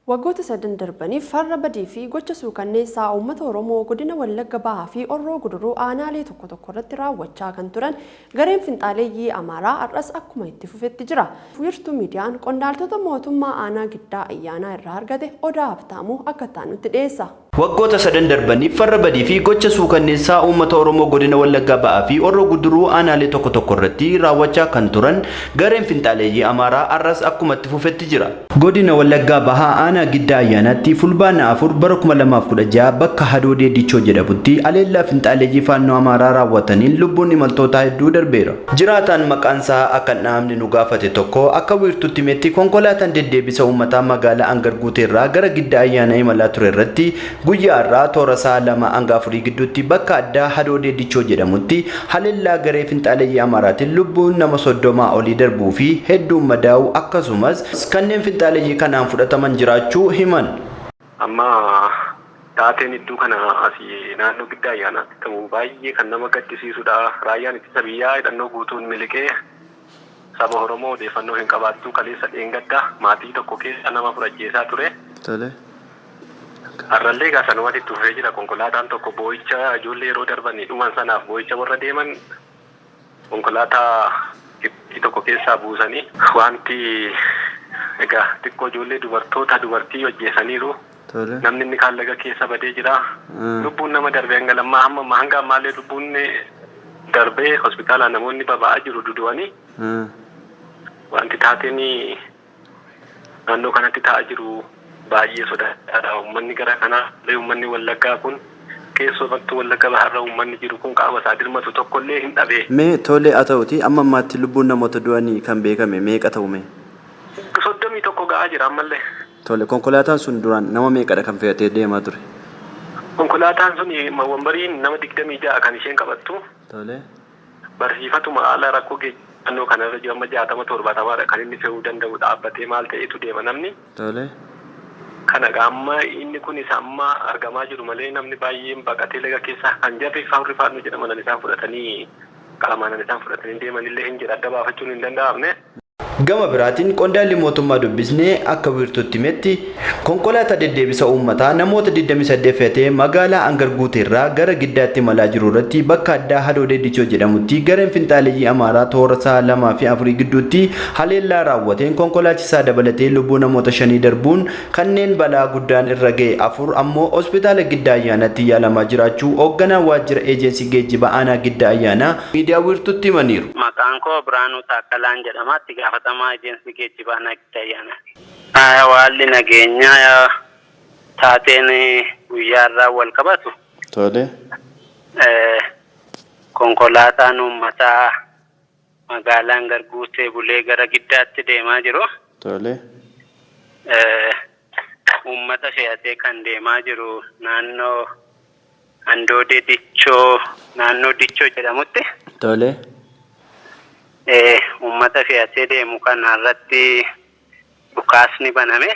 Waggoota sadan darbanii farra badii fi gocha suukanneessaa uummata Oromoo godina Wallagga Bahaa fi Orroo Guduruu aanaalee tokko tokko irratti raawwachaa kan turan gareen finxaaleeyyii Amaaraa har'as akkuma itti fufetti jira. Wiirtuu miidiyaan qondaaltota mootummaa aanaa Giddaa Ayyaanaa irraa argate Odaa Habtaamuu akka taanutti dhiyeessa. Waggoota sadan darbanii farra badii fi gocha suukanneessaa uummata Oromoo godina Wallagga Bahaa fi Orroo Guduruu aanaalee tokko tokko irratti raawwachaa kan turan gareen finxaaleeyyii Amaaraa har'as akkuma itti fufetti jira. Godina Wallagga Bahaa aanaa Giddaa Ayyaanaatti fulbaana 4 bara 2016 bakka Hadoodee Dichoo jedhamutti aleellaa finxaaleeyyii faannoo Amaaraa raawwataniin lubbuun imaltoota hedduu darbeera. Jiraataan maqaan isaa akka namni nu gaafate tokko akka wiirtuutti meetti konkolaataan deddeebisa uummataa magaalaa Angarguuteerraa gara Giddaa Ayyaanaa imalaa ture irratti guyyaa irraa toora sa'a 2 hanga 4 gidduutti bakka addaa Hadoodee Dichoo jedhamutti aleellaa garee finxaaleeyyii Amaaraatiin lubbuun nama 30 olii darbuu fi hedduun madaa'u akkasumas kanneen finxaaleeyyii kanaan fudhataman jiraachuu himan. Amma taateen iddoo kana asii naannoo Giddaa Ayyaanaatti ta'uu baay'ee kan nama gaddisiisudha. Raayyaan ittisa biyyaa hidhannoo guutuun miliqee saba Oromoo odeeffannoo hin qabaattu kaleessa dheengadda maatii tokko keessa nama fudhachiisaa ture. Har'allee gaasanumatti itti fufee jira. Konkolaataan tokko boo'icha ijoollee yeroo darbanii dhuman sanaaf boo'icha warra deeman konkolaataa tokko keessaa buusanii wanti egaa xiqqoo ijoollee dubartii hojjeessaniiru. Namni inni kaallaga keessa badee jira. Lubbuun nama darbee hanga ammaallee lubbuun darbee hospitaala namoonni baba'aa jiru duduwanii. Wanti taateen naannoo kanatti ta'aa jiru baay'ee sodaataadha. Uummanni gara kanaa uummanni Wallaggaa kun keessumattuu Wallagga Bahaarra uummanni jiru kun qaama isaa dirmatu tokkollee hin dhabee. Mee tolee haa ta'uti amma ammaatti lubbuun namoota du'anii kan beekame meeqa ta'u mee? 31 ga'aa jira ammallee. Tole konkolaataan sun duraan nama meeqadha kan fe'atee deemaa ture? Konkolaataan sun wambariin nama 26 kan isheen qabattu. Tole. Barsiifatuma haala rakkoo geejjibannoo kanarra jiru amma 60-70 kan inni fe'uu danda'u dhaabbatee maal ta'etu deema namni. Tole. Kana amma inni kun isa amma argamaa jiru malee namni baay'een baqatee laga keessa kan jarri faarri faarnu jedhaman isaan fudhatanii qaamaan isaan fudhatanii deemanillee hin jira adda baafachuun hin danda'amne. Gama biraatiin qondaalli mootummaa dubbisnee akka wiirtuutti meetti konkolaataa deddeebisa uummataa namoota 28 fe'atee magaalaa Angarguuteerraa gara Giddaatti imalaa jiru irratti bakka addaa Hadoodee Dichoo jedhamutti gareen finxaaleeyyii Amaaraa toora sa'a 2 fi 4 gidduutti haleellaa raawwateen konkolaachisaa dabalatee lubbuu namoota 5 darbuun kanneen balaa guddaan irra ga'e 4 ammoo hospitaala Giddaa Ayyaanaatti yaalamaa jiraachuu hoogganaa waajjira eejensii geejjiba aanaa Giddaa Ayyaanaa miidiyaa wiirtuutti himaniiru. Maqaan koo Biraanuu Taakkalaan jedhamaatti gaafatamaa eejensii geejjibaa aanaa Giddaa Ayyaanaa. Haalli nageenyaa taateen guyyaarraa wal qabatu. Tole. Konkolaataan uummataa magaalaa Angarguutee bulee gara Giddaatti deemaa jiru. Tole. Uummata fe'atee kan deemaa jiru naannoo Hadoodee Dichoo naannoo Dichoo jedhamutti. Tole. Uummata fe'atee deemu kanarratti dhukaasni baname.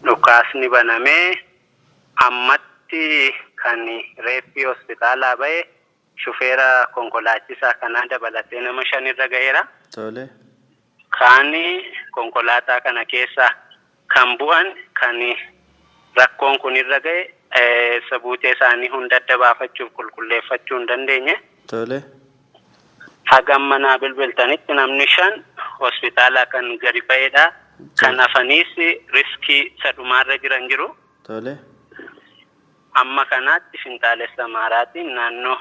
Dhukaasni banamee ammatti kan reeffii hospitaalaa ba'e shufeera konkolaachisaa kanaa dabalatee nama 5 irra ga'eera. Tole. Kaani konkolaataa kana keessa kan bu'an kan rakkoon kun irra ga'e sabuutee isaanii hunda adda baafachuuf qulqulleeffachuu hin dandeenye. Tole. Hagam manaa bilbiltanitti namni 5 hospitaala kan gadi ba'eedha. Kan hafaniis riskii sadhumaarra jiran jiru. Tole. Amma kanaatti finxaalessa Amaaraatiin naannoo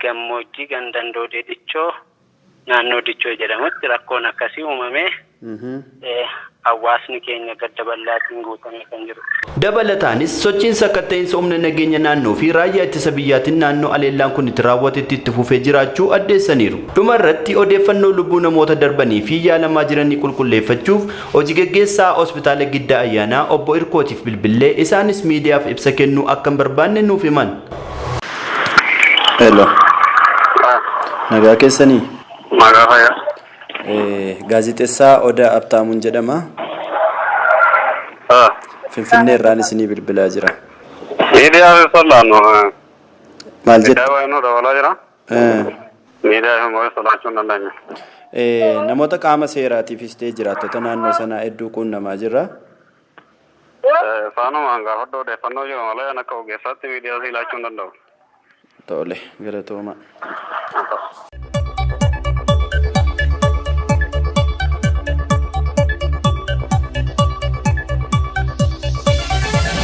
gammoojjii ganda Hadoodee Dichoo naannoo Dichoo jedhamutti rakkoon akkasii uumamee hawaasni keenya gadda bal'aatiin guutamee kan jiru. Dabalataanis sochiin sakatta'insa humna nageenya naannoo fi raayyaa ittisa biyyaatiin naannoo aleellaan kun itti raawwatetti itti fufee jiraachuu addeessaniiru. Dhumarratti odeeffannoo lubbuu namoota darbanii fi yaalamaa jiranii qulqulleeffachuuf hojii gaggeessaa hospitaala Giddaa Ayyaanaa obbo Irkootiif bilbilee isaanis miidiyaaf ibsa kennuu akka hin barbaanne nuuf himan. Hello. Nagaa keessanii? Nagaa fayyaa. Gaazexeessaa Odaa Habtaamuun jedhama. Finfinnee irraan isinii bilbilaa jira. Miidiyaa sollaannu. Maal jedhu? Miidiyaa waa'ee nu dabalaa jira. Miidiyaa immoo sollaachuun dandeenya. Namoota qaama seeraatiifis ta'ee jiraattota naannoo sanaa hedduu quunnamaa jirra. Faanumaan gaafadhu odeeffannoo jiru malee akka ogeessaatti miidiyaa ilaalchuu hin danda'u. Tole, galatooma.